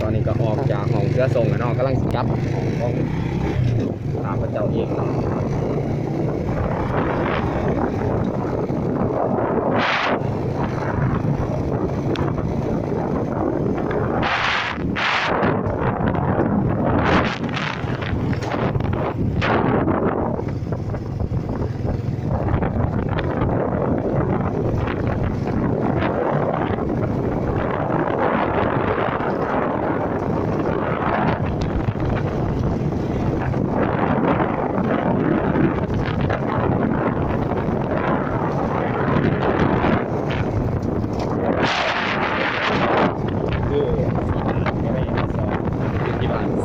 ตอนนี้ก็ออกจากห้องเสื้อทรงแล้วเนาะกำลังจับของตามพระเจ้าเองเนาะ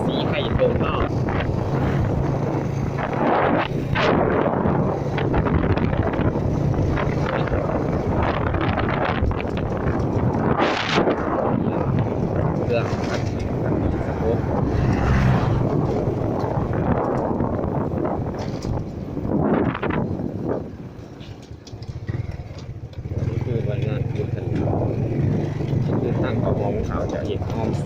สีไข่ตรงเนาะเครื่องพัดกันมีสโคปนี่คือรายงานคืนคดีคือทางของมองข่าวจะเอกอ้อม12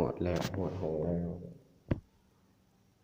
หดแล้วหดหงแล้ว